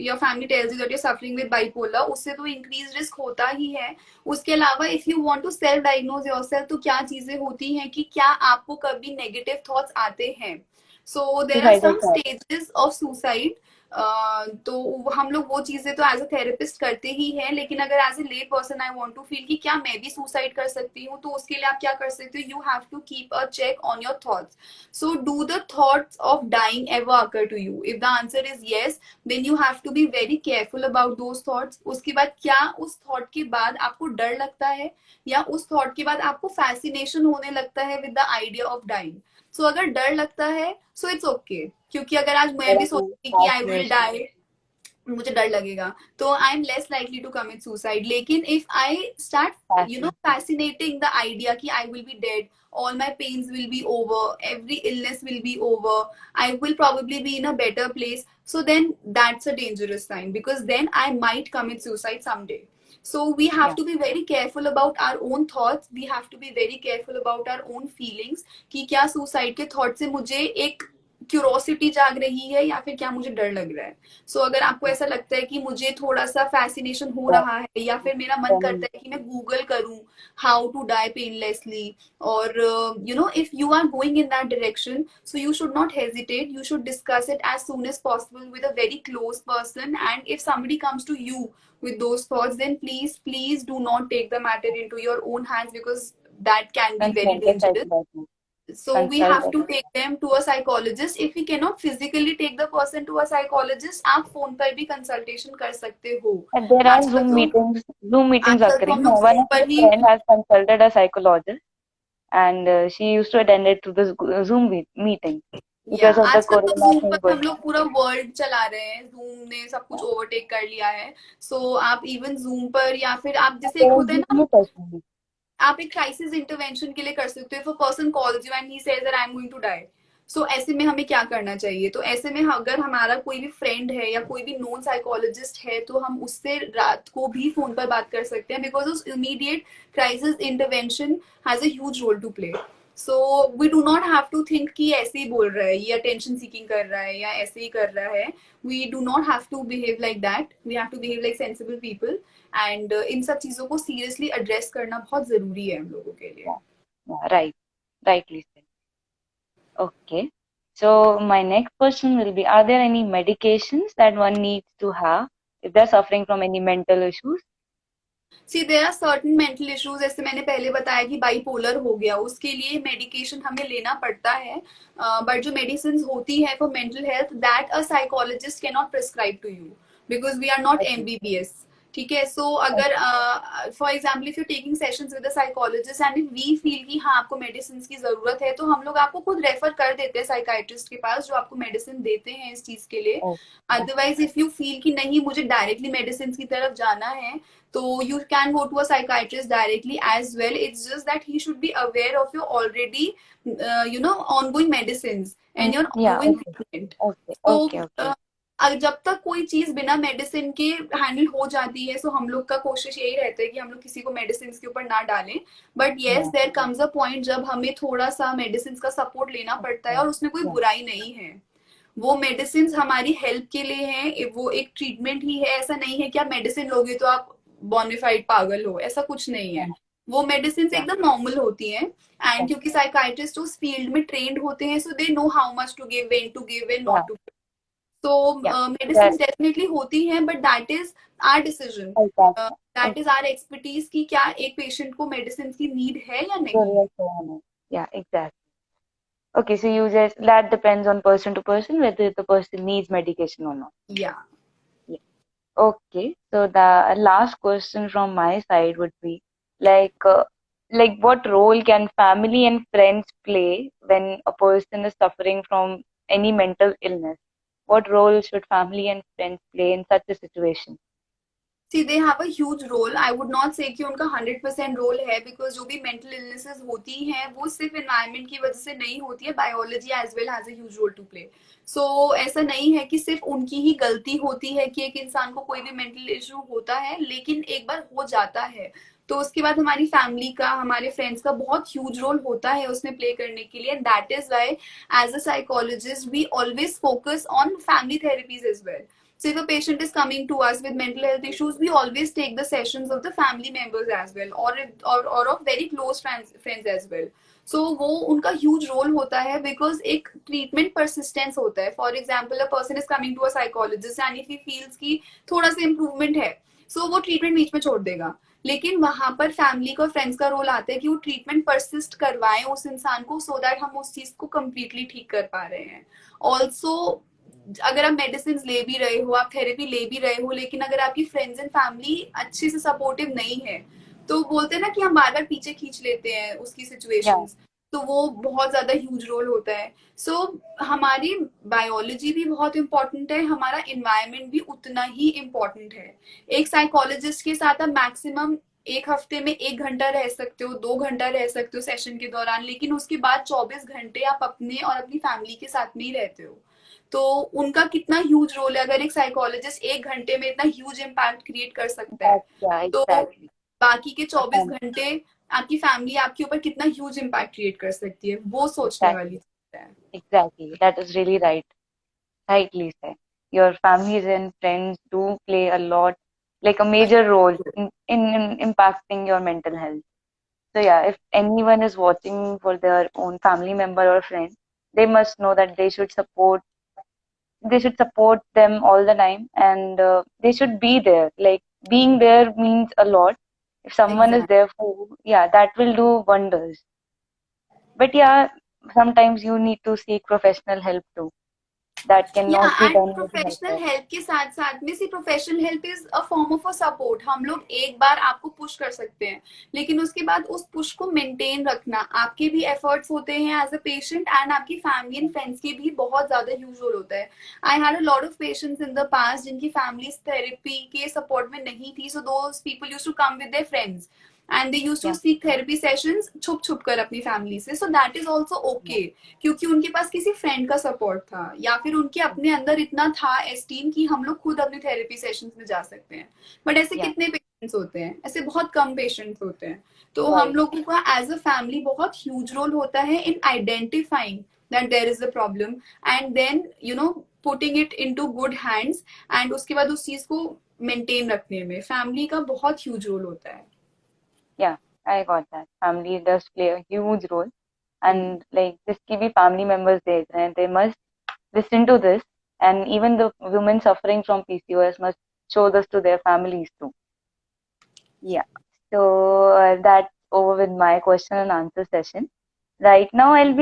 your family tells you that you're suffering with bipolar, उससे तो increased risk होता ही है. उसके अलावा if you want to self diagnose yourself, तो क्या चीजें होती हैं कि क्या आपको कभी negative thoughts आते हैं. So there are suicidal some thought. stages of suicide. तो हम लोग वो चीजें तो एज अ थेरेपिस्ट करते ही हैं, लेकिन अगर as a lay person I want to feel कि क्या मैं भी सुसाइड कर सकती हूँ, तो उसके लिए आप क्या कर सकते हो, you have to keep a check on your thoughts. So, do the thoughts of dying ever occur to you? If the answer is yes, then you have to be very careful about those thoughts. उसके बाद क्या उस thought के बाद आपको डर लगता है, या उस थॉट के बाद आपको फैसिनेशन होने लगता है with the idea of dying. So अगर डर लगता है, सो इट्स ओके, क्योंकि अगर आज मैं There भी are सोचती कि आई विल fascination. डाई, मुझे डर लगेगा, तो I am less likely to commit suicide. लेकिन if I start Fascinating. fascinating the idea कि I will be dead, all my pains will be over, every illness will be over, I will probably be in a better place, so then that's a dangerous sign, because then I might commit suicide someday. So we have Yeah. to be very careful about our own thoughts, we have to be very careful about our own feelings कि क्या suicide के thought से मुझे एक curiosity जाग रही है या फिर क्या मुझे डर लग रहा है. सो अगर आपको ऐसा लगता है कि मुझे थोड़ा सा फैसिनेशन हो Yeah. रहा है या फिर मेरा मन Then, करता है कि मैं गूगल करूं हाउ टू डाई पेनलेसली, और if you are going in that direction, so you should not hesitate, you should discuss it as soon as possible with a very close person. And if somebody comes to you with those thoughts, then please do not take the matter into your own hands, because that can be very consult a dangerous. psychologist. So we Consult have a to take them to a psychologist. If we cannot physically take the person to a psychologist, आप phone पर भी consultation कर सकते हो. But there are आजकल तो Zoom meetings आजकल तो हम occurring. लोग One फोन of my पर ही. friend has consulted a psychologist, and she used to attend it to the Zoom meeting या because of the आजकल तो corona जूम thing पर हम going लोग on. पूरा वर्ल्ड चला रहे हैं, जूम ने सब कुछ Yeah. ओवरटेक कर लिया है. सो आप इवन जूम पर, या फिर आप जैसे There एक are होता है Zoom ना, personally. आप एक क्राइसिस इंटरवेंशन के लिए कर सकते हो. If a person calls you and he says that I am going to die, so ऐसे में हमें क्या करना चाहिए. तो ऐसे में अगर हमारा कोई भी फ्रेंड है या कोई भी नॉन साइकोलॉजिस्ट है, तो हम उससे रात को भी फोन पर बात कर सकते हैं, बिकॉज उस immediate crisis intervention has a huge role to play. So we do not have to think कि ऐसे ही बोल रहा है या टेंशन सीकिंग कर रहा है या ऐसे ही कर रहा है. We do not have to behave like that, we have to behave like sensible people. And इन सब चीजों को सीरियसली एड्रेस करना बहुत जरूरी है हम लोगों के लिए. Yeah. Yeah. Right. Rightly said. Okay. So my next question will be: are there any medications that one needs to have if they're suffering from any mental issues? See there are certain mental issues, जैसे मैंने पहले बताया कि bipolar हो गया, उसके लिए medication हमें लेना पड़ता है. बट जो मेडिसिन होती है for mental health, that a psychologist can not prescribe to you, because we are not Okay. MBBS. ठीक है. सो अगर Okay. For example if you taking sessions with a psychologist and if we feel कि हाँ आपको medicine की जरूरत है, तो हम लोग आपको खुद रेफर कर देते हैं साइकाइट्रिस्ट के पास, जो आपको मेडिसिन देते हैं इस चीज के लिए. Oh, otherwise if you feel कि नहीं मुझे डायरेक्टली मेडिसिन की तरफ जाना है, so you can go to a psychiatrist directly as well. It's just that he should be aware of your already ongoing medicines and your yeah. ongoing Okay. treatment. Okay. तो Okay. Okay. जब तक कोई चीज बिना medicine के handle हो जाती है, सो हम लोग का कोशिश यही रहता है कि हम लोग किसी को मेडिसिन के ऊपर ना डालें. But yes, Yeah. There comes a point जब हमें थोड़ा सा मेडिसिन का सपोर्ट लेना पड़ता है, Yeah. और उसमें कोई Yeah. बुराई नहीं है. वो मेडिसिन हमारी हेल्प के लिए हैं, वो एक ट्रीटमेंट ही है. ऐसा नहीं है कि आप मेडिसिन लोगे तो आप बोनाफाइड पागल हो, ऐसा कुछ नहीं है. Yeah. वो मेडिसिन Yeah. एकदम नॉर्मल होती हैं. And Yeah. क्योंकि साइकाइट्रिस्ट उस फील्ड में ट्रेंड होते हैं, so they know how much to give, when to give, when Yeah. Not to. तो Yeah. मेडिसिन That डेफिनेटली होती हैं, but that is our decision, exactly. That is Okay. Our expertise कि क्या एक patient को medicine की need है या नहीं है. Curious to know. Yeah. Exactly. Okay. So you just that depends on person to person whether the person needs medication or not. या Yeah. Okay. So the last question from my side would be like what role can family and friends play when a person is suffering from any mental illness? What role should family and friends play in such a situation? See they have a huge role. I would not say कि उनका 100% role है, because जो भी mental illnesses होती हैं वो सिर्फ environment की वजह से नहीं होती है, biology as well has a huge role to play. So ऐसा नहीं है कि सिर्फ उनकी ही गलती होती है कि एक इंसान को कोई भी मेंटल इशू होता है, लेकिन एक बार हो जाता है तो उसके बाद हमारी फैमिली का, हमारे फ्रेंड्स का बहुत ह्यूज रोल होता है उसमें प्ले करने के लिए. And that is why as a psychologist we always focus on family therapies as well. So if a patient is coming to us with mental health issues, we always take the sessions of the family members as well, or of very close friends as well. So वो उनका huge role होता है, because एक treatment persistence होता है. For example, a person is coming to a psychologist and if he feels कि थोड़ा सा improvement है, so वो treatment बीच में छोड़ देगा. लेकिन वहां पर फैमिली का, फ्रेंड्स का रोल आता है कि वो ट्रीटमेंट परसिस्ट करवाएं उस इंसान को, सो दैट हम उस चीज को कम्प्लीटली ठीक कर पा रहे हैं. ऑल्सो अगर आप मेडिसिन ले भी रहे हो, आप थेरेपी ले भी रहे हो, लेकिन अगर आपकी फ्रेंड्स एंड फैमिली अच्छे से सपोर्टिव नहीं है, तो बोलते हैं ना कि हम बार बार पीछे खींच लेते हैं उसकी Yeah. सिचुएशंस. तो वो बहुत ज्यादा ह्यूज रोल होता है। सो हमारी बायोलॉजी भी बहुत इंपॉर्टेंट है, हमारा इन्वायरमेंट भी उतना ही इम्पोर्टेंट है। एक साइकोलॉजिस्ट के साथ आप मैक्सिमम एक हफ्ते में 1 घंटा रह सकते हो, 2 घंटा रह सकते हो सेशन के दौरान, लेकिन उसके बाद 24 घंटे आप अपने और अपनी फैमिली के साथ में ही रहते हो। तो उनका कितना ह्यूज रोल है, अगर एक साइकोलॉजिस्ट 1 घंटे में इतना ह्यूज इम्पैक्ट क्रिएट कर सकता है, Yeah, तो exactly. बाकी के 24 घंटे आपकी फैमिली आपके ऊपर कितना ह्यूज इम्पैक्ट क्रिएट कर सकती है, वो सोचने वाली Exactly. चीज है। Exactly. That is really right. Rightly said. Your families and friends do play a lot, like a major role in impacting your mental health. So yeah, if anyone is watching for their own family member or friend, they must know that they should support them all the time, and they should be there. Like being there means a lot. If someone is exact there for you, yeah, that will do wonders. But yeah, sometimes you need to seek professional help too. That या cannot be and done with professional myself. Help के साथ साथ में see professional help is a form of a support. हम लोग एक बार आपको push कर सकते हैं, लेकिन उसके बाद उस पुश को मेंटेन रखना आपके भी एफर्ट्स होते हैं एज अ पेशेंट, एंड आपकी फैमिली एंड फ्रेंड्स के भी बहुत ज्यादा यूजुअल होता है। I had a lot of patients in the past जिनकी फैमिलीज थेरेपी के सपोर्ट में नहीं थी, so those people used to come with their friends and they used to Yeah, seek therapy sessions छुप छुप कर अपनी फैमिली से, so that is also yeah, okay, क्योंकि उनके पास किसी फ्रेंड का सपोर्ट था, या फिर उनके अपने अंदर इतना था एस्टीम कि हम लोग खुद अपनी थेरेपी सेशंस में जा सकते हैं। बट ऐसे yeah. कितने पेशेंट्स होते हैं, ऐसे बहुत कम पेशेंट्स होते हैं। तो हम Right. लोगों का एज अ फैमिली बहुत ह्यूज रोल होता है in identifying that there is a problem, and then putting it into good hands, and उसके बाद उस चीज को मेंटेन रखने में फैमिली का बहुत ह्यूज रोल होता है। Yeah, I got that. Family does play a huge role, hmm. and like जिसकी भी family members देख रहे हैं, they must listen to this, and even the women suffering from PCOS must show this to their families too. Yeah. So that's over with my question and answer session. Right now, I'll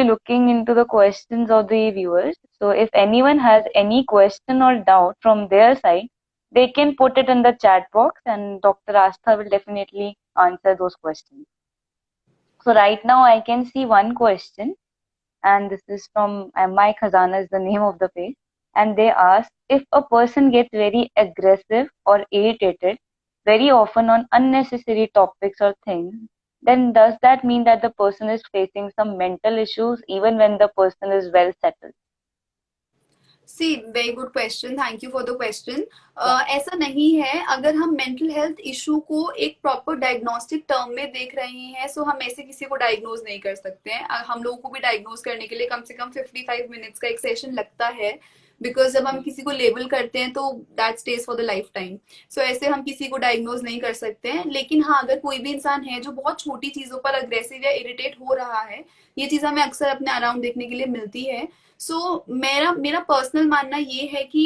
be looking into the questions of the viewers. So if anyone has any question or doubt from their side, they can put it in the chat box, and Dr. Astha will definitely answer those questions. So right now, I can see one question, and this is from My Khazana is the name of the page, and they ask if a person gets very aggressive or irritated very often on unnecessary topics or things, then does that mean that the person is facing some mental issues even when the person is well settled? See very good question, thank you for the question. Yeah, ऐसा नहीं है, अगर हम mental health issue को एक proper diagnostic term में देख रहे हैं, सो हम ऐसे किसी को डायग्नोज नहीं कर सकते हैं। हम लोगों को भी डायग्नोज करने के लिए कम से कम 55 मिनट्स का एक सेशन लगता है, बिकॉज जब हम किसी को लेबल करते हैं तो that stage for the lifetime. So ऐसे हम किसी को डायग्नोज नहीं कर सकते हैं, लेकिन हाँ, अगर कोई भी इंसान है जो बहुत छोटी चीजों पर अग्रेसिव या इरिटेट हो रहा है, ये चीज हमें अक्सर अपने अराउंड देखने के लिए मिलती है। मेरा मेरा पर्सनल मानना ये है कि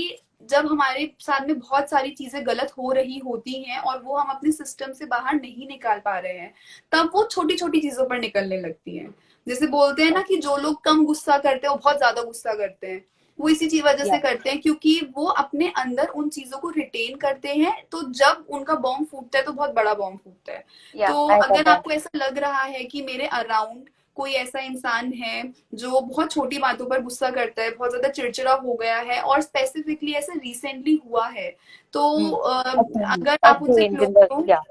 जब हमारे साथ में बहुत सारी चीजें गलत हो रही होती हैं और वो हम अपने सिस्टम से बाहर नहीं निकाल पा रहे हैं, तब वो छोटी छोटी चीजों पर निकलने लगती हैं। जैसे बोलते हैं ना कि जो लोग कम गुस्सा करते हैं वो बहुत ज्यादा गुस्सा करते हैं, वो इसी चीज वजह से yeah, करते हैं क्योंकि वो अपने अंदर उन चीजों को रिटेन करते हैं, तो जब उनका बॉम्ब फूटता है तो बहुत बड़ा बॉम्ब फूटता है। yeah, तो I got अगर that. आपको ऐसा लग रहा है कि मेरे अराउंड कोई ऐसा इंसान है जो बहुत छोटी बातों पर गुस्सा करता है, बहुत ज्यादा चिड़चिड़ा हो गया है, और स्पेसिफिकली ऐसा रिसेंटली हुआ है, तो Hmm. Okay. अगर At आप the उनसे age क्लोज in the हो, yeah,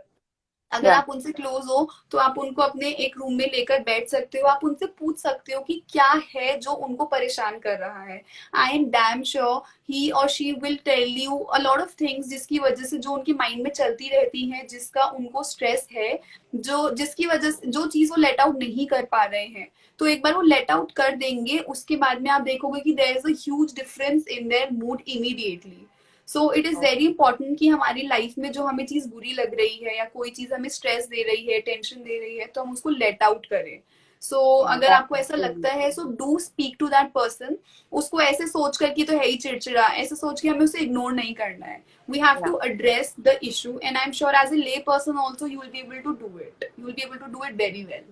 अगर yeah, आप उनसे क्लोज हो तो आप उनको अपने एक रूम में लेकर बैठ सकते हो, आप उनसे पूछ सकते हो कि क्या है जो उनको परेशान कर रहा है। I am damn sure he और she will tell you a lot of things जिसकी वजह से, जो उनके माइंड में चलती रहती हैं, जिसका उनको स्ट्रेस है, जो जिसकी वजह से जो चीज वो लेट आउट नहीं कर पा रहे हैं, तो एक बार वो लेट आउट कर देंगे, उसके बाद में आप देखोगे कि there is a huge difference in their mood immediately. So it is very okay, important कि हमारी लाइफ में जो हमें चीज बुरी लग रही है या कोई चीज हमें स्ट्रेस दे रही है, टेंशन दे रही है, तो हम उसको लेट आउट करें। yeah, अगर that आपको is ऐसा really लगता है, so do speak to that person. उसको ऐसे सोच कर कि तो है ही चिड़चिड़ा, ऐसे सोच के हमें उसे इग्नोर नहीं करना है। We have yeah. To address the issue, and I am sure as a lay person also you will be able to do it, you will be able to do it very well.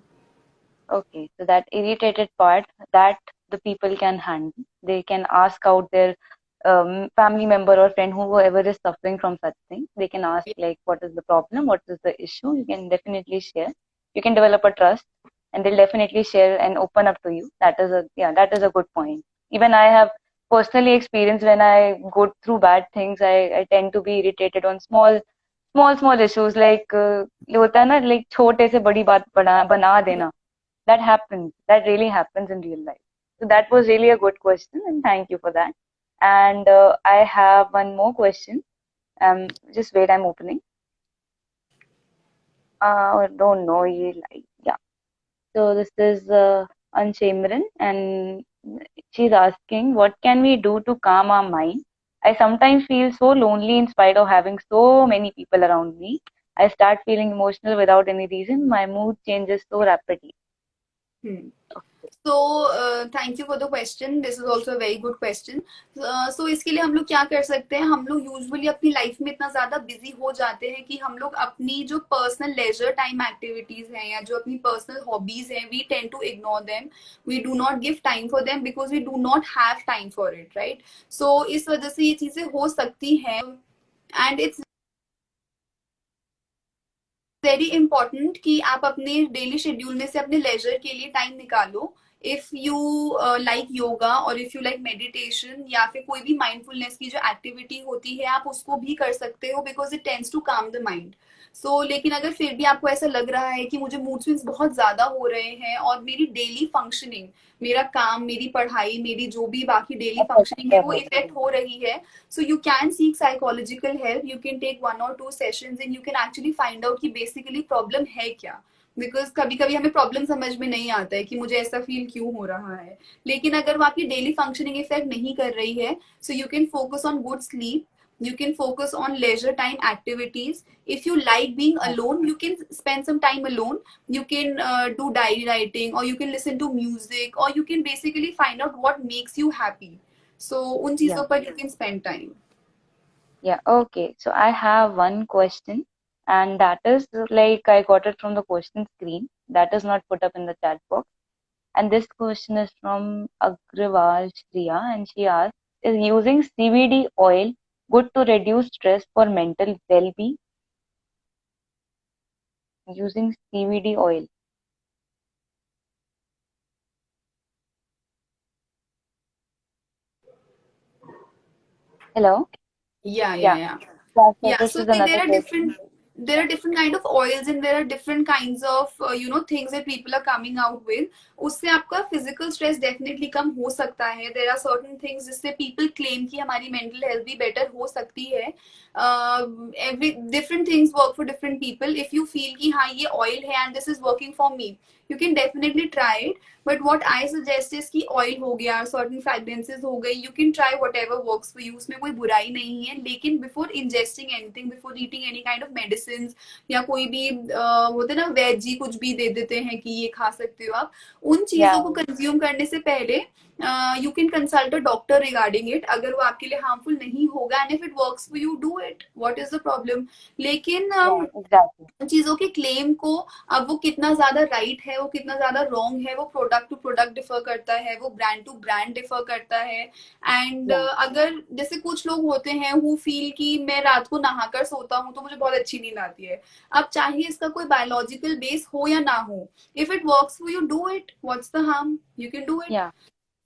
Okay, so that irritated part that the people can handle. They can ask out their family member or friend, whoever is suffering from such thing. They can ask like, what is the problem? What is the issue? You can definitely share. You can develop a trust, and they'll definitely share and open up to you. That is a good point. Even I have personally experienced when I go through bad things, I tend to be irritated on small issues like ये होता है ना, like छोटे से बड़ी बात बना देना. That happens. That really happens in real life. So that was really a good question, and thank you for that. And I have one more question. Just wait, I'm opening. Don't know. Yeah. So this is Anshimran, and she's asking, what can we do to calm our mind? I sometimes feel so lonely in spite of having so many people around me. I start feeling emotional without any reason. My mood changes so rapidly. Hmm. So thank you for the question. This is also a very good question. So इसके लिए हम लोग क्या कर सकते हैं? हम लोग यूजुअली अपनी लाइफ में इतना ज्यादा बिजी हो जाते हैं कि हम लोग अपनी जो पर्सनल लेजर टाइम एक्टिविटीज हैं या जो अपनी पर्सनल हॉबीज हैं, we tend to ignore them. We do not give time for them because we do not have time for it, right? So इस वजह से ये चीजें हो सकती हैं. एंड इट्स वेरी इंपॉर्टेंट कि आप अपने डेली शेड्यूल में से अपने लेजर के लिए टाइम निकालो. इफ यू लाइक योगा और इफ यू लाइक मेडिटेशन या फिर कोई भी माइंडफुलनेस की जो एक्टिविटी होती है, आप उसको भी कर सकते हो बिकॉज इट टेंड्स टू काम द माइंड. सो लेकिन अगर फिर भी आपको ऐसा लग रहा है कि मुझे मूड स्विंग्स बहुत ज्यादा हो रहे हैं और मेरी डेली फंक्शनिंग, मेरा काम, मेरी पढ़ाई, मेरी जो भी बाकी डेली फंक्शनिंग है वो इफेक्ट हो रही है, so you can seek psychological help. You can take 1 or 2 sessions and you can actually find out कि basically problem है क्या. बिकॉज कभी कभी हमें प्रॉब्लम समझ में नहीं आता है कि मुझे ऐसा फील क्यों हो रहा है. लेकिन अगर वो आपकी डेली फंक्शनिंग इफेक्ट नहीं कर रही है, so you can focus on good sleep. You can focus on leisure time activities. If you like being alone, you can spend some time alone. You can do diary writing, or you can listen to music, or you can basically find out what makes you happy. So उन Yeah. चीजों पर you can spend time. Yeah, okay. So I have one question, and that is like I got it from the question screen. That is not put up in the chat box. And this question is from Agrawal Shriya, and she asks, is using CBD oil good to reduce stress for mental well-being? Using CBD oil. Hello? Yeah, yeah, Yeah. yeah. So Yeah, this so is like another question. there are different kind of oils and there are different kinds of things that people are coming out with. उससे आपका physical stress definitely कम हो सकता है. There are certain things जिससे people claim कि हमारी mental health भी better हो सकती है. Every different things work for different people. If you feel कि हाँ ये oil है and this is working for me, you can definitely try it. But what I suggest is कि oil हो गया, certain fragrances हो गई, you can try whatever works for you. उसमें कोई बुराई नहीं है. लेकिन before ingesting anything, before eating any kind of medicines या कोई भी होते ना वेजी कुछ भी दे देते हैं कि ये खा सकते हो आप, उन चीजों Yeah. को कंज्यूम करने से पहले you can consult a doctor regarding it. अगर वो आपके लिए हार्मफुल नहीं होगा and if it works for you, do it. What is the problem? लेकिन Yeah, exactly. चीजों के क्लेम को, अब वो कितना ज्यादा राइट है, वो कितना ज्यादा रॉन्ग है, वो प्रोडक्ट टू प्रोडक्ट डिफर करता है, वो ब्रांड टू ब्रांड डिफर करता है. And Yeah. अगर जैसे कुछ लोग होते हैं हु फील कि मैं रात को नहाकर सोता हूँ तो मुझे बहुत अच्छी नींद आती है. अब चाहे इसका कोई बायोलॉजिकल बेस हो या ना हो, if it works for you, do it. What's the harm? You can do it. Yeah.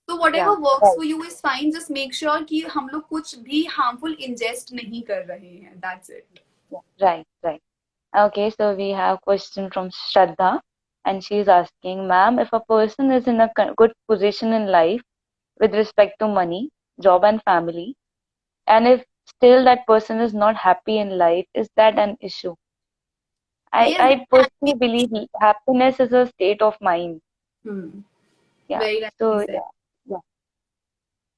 तो what Yeah. Ever works Right. For you is fine. Just make sure कि हम लोग कुछ भी हार्मफुल इंजेस्ट नहीं कर रहे हैं. That's it. Yeah. Right. Right. Okay, so we have question from Shraddha, and she's asking, ma'am, if a person is in a good position in life with respect to money, job, and family, and if still that person is not happy in life, is that an issue? Yes, I personally believe happiness is a state of mind. Yeah. very rightly So said. yeah.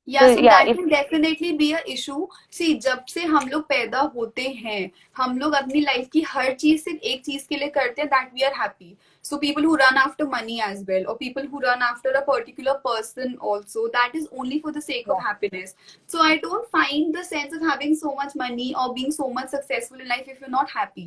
या So so yeah. That If can definitely be a issue. See, जब से हम लोग पैदा होते हैं, हम लोग अपनी लाइफ की हर चीज सिर्फ एक चीज के लिए करते हैं, that we are happy. So people who run after money as well, or people who run after a particular person also, that is only for the sake of yeah. happiness. So I don't find the sense of having so much money or being so much successful in life if you're not happy.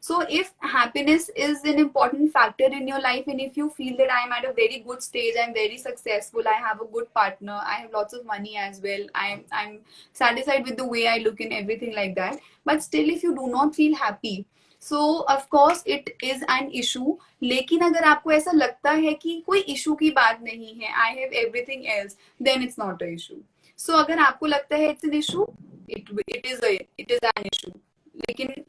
So if happiness is an important factor in your life, and if you feel that I am at a very good stage, I'm very successful, I have a good partner, I have lots of money as well, I'm satisfied with the way I look and everything like that, but still if you do not feel happy, so of course it is an issue, लेकिन अगर आपको ऐसा लगता है कि कोई issue की बात नहीं है, I have everything else, then it's not a issue. So अगर आपको लगता है it's an issue, it is an issue. लेकिन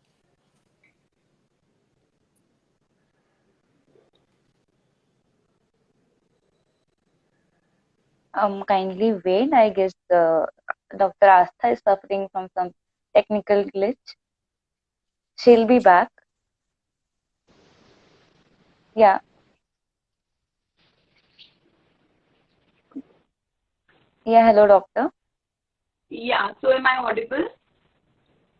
Kindly wait. I guess Dr. Astha is suffering from some technical glitch. She'll be back. Yeah. Yeah. Hello, doctor. Yeah, so am I audible?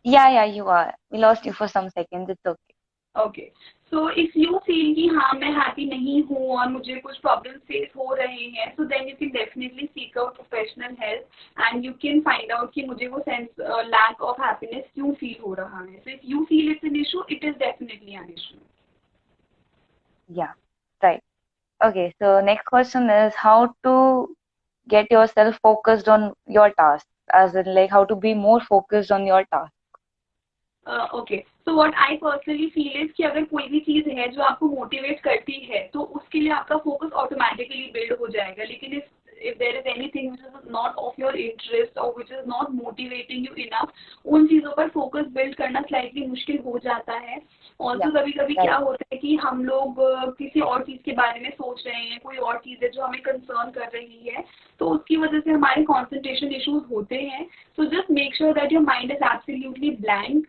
Yeah, you are. We lost you for some seconds. It's okay. Okay. So if you feel कि हाँ मैं happy नहीं हूँ और मुझे कुछ problem face हो रहे हैं, so then you can definitely seek out professional help and you can find out कि मुझे वो सेंस लैक ऑफ हैप्पीनेस क्यों फील हो रहा है. So if you feel it's an issue, it is definitely an issue. Yeah. Right. Okay. So next question is how to get yourself focused on your task, as in like how to be more focused on your task. Okay. So what I personally feel is कि अगर कोई भी चीज है जो आपको motivate करती है, तो उसके लिए आपका फोकस ऑटोमेटिकली बिल्ड हो जाएगा. लेकिन if there is anything which is not of your interest or which is not motivating you enough, उन चीजों पर फोकस बिल्ड करना स्लाइटली मुश्किल हो जाता है. ऑल्सो कभी कभी क्या Right. होता है कि हम लोग किसी और चीज के बारे में सोच रहे हैं, कोई और चीज है जो हमें कंसर्न कर रही है, तो उसकी वजह से हमारे कॉन्सेंट्रेशन इश्यूज होते हैं. So just make sure that your mind is absolutely blank.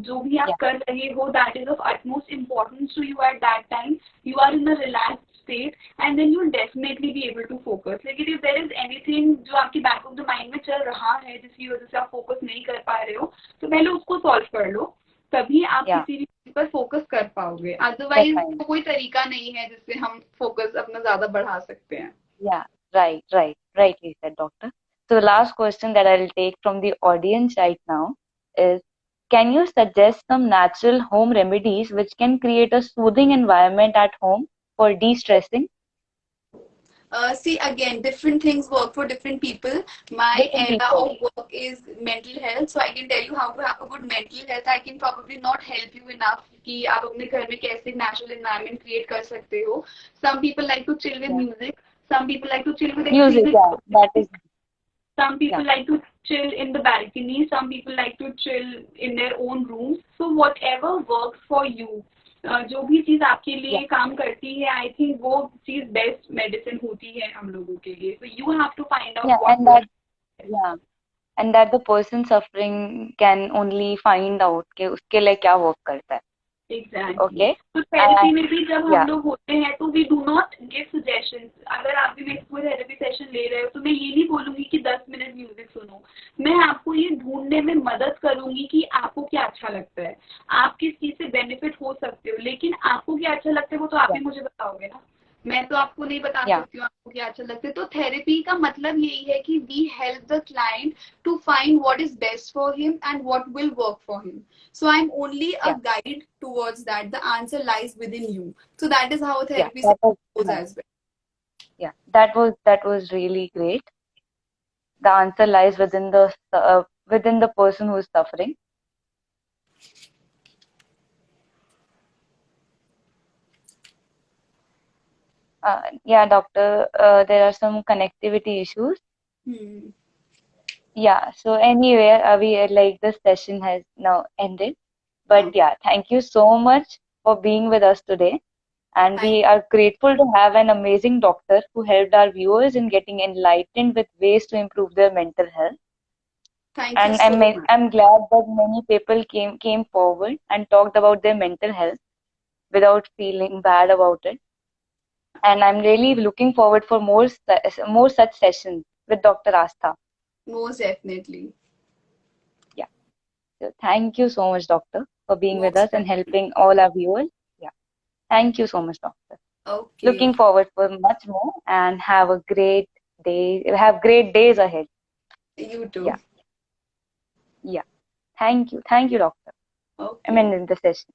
जो भी आप Yeah. कर रहे हो, that is of utmost importance to you at that time. You are in a relaxed state and then you'll definitely be able to focus. लेकिन if there is anything जो आपके back of the mind में चल रहा है जिसकी वजह से आप फोकस नहीं कर पा रहे हो, तो पहले उसको सॉल्व कर लो, तभी आप Yeah. किसी भी चीज पर फोकस कर पाओगे. Otherwise Definitely. कोई तरीका नहीं है जिससे हम फोकस अपना ज्यादा बढ़ा सकते हैं. Yeah. Right. Rightly said, doctor. So the last question that I'll take from the audience right now is, can you suggest some natural home remedies which can create a soothing environment at home for de-stressing? See, again, different things work for different people. My Different area people. of work is mental health, so I can tell you how to have a good mental health. I can probably not help you enough कि आप अपने घर में कैसे natural environment create कर सकते हो. Some people like to chill with Yeah. music. Some people like to chill with Music, extremely. yeah, that is, Some people yeah. like to chill in the balcony. Some people like to chill in their own rooms. So whatever works for you. जो भी चीज आपके लिए Yeah. काम करती है, I think वो चीज बेस्ट मेडिसिन होती है हम लोगों के लिए. So you have to find out Yeah, what and that, works. yeah, and that the person suffering can only find out कि उसके लिए क्या work करता है. एग्जैक्टली. Okay. तो थेरेपी And में भी जब हम yeah, लोग होते हैं तो we do not give suggestions. अगर आप भी मेरे कोई थेरेपी सेशन ले रहे हो तो मैं ये नहीं बोलूंगी कि 10 मिनट म्यूजिक सुनो. मैं आपको ये ढूंढने में मदद करूंगी कि आपको क्या अच्छा लगता है, आप किस चीज से बेनिफिट हो सकते हो. लेकिन आपको क्या अच्छा लगता है वो तो आप yeah, ही मुझे बताओगे ना. मैं तो आपको नहीं बता yeah, सकती हूँ आपको क्या अच्छा लगता है. तो थेरेपी का मतलब यही है कि we help the client to find what is best for him and what will work for him. So I'm only a yeah, guide towards that. The answer lies within you. So that is how yeah. therapy That was goes nice. as well. Yeah, that was really great. The answer lies within the person who is suffering. Yeah, doctor, there are some connectivity issues. Hmm. Yeah, so anyway, like the session has now ended. But yeah, thank you so much for being with us today. And Thank, we are grateful to have an amazing doctor who helped our viewers in getting enlightened with ways to improve their mental health. thank you And so much. I'm glad that many people came forward and talked about their mental health without feeling bad about it. And I'm really looking forward for more such sessions with Dr. Astha. Most definitely. Yeah. So thank you so much, doctor, for being with Most us and definitely. helping all our viewers. Yeah. Thank you so much, doctor. Okay. Looking forward for much more and have a great day. Have great days ahead. You too. Yeah. Yeah. Thank you. Thank you, doctor. I'm Okay. ending the session.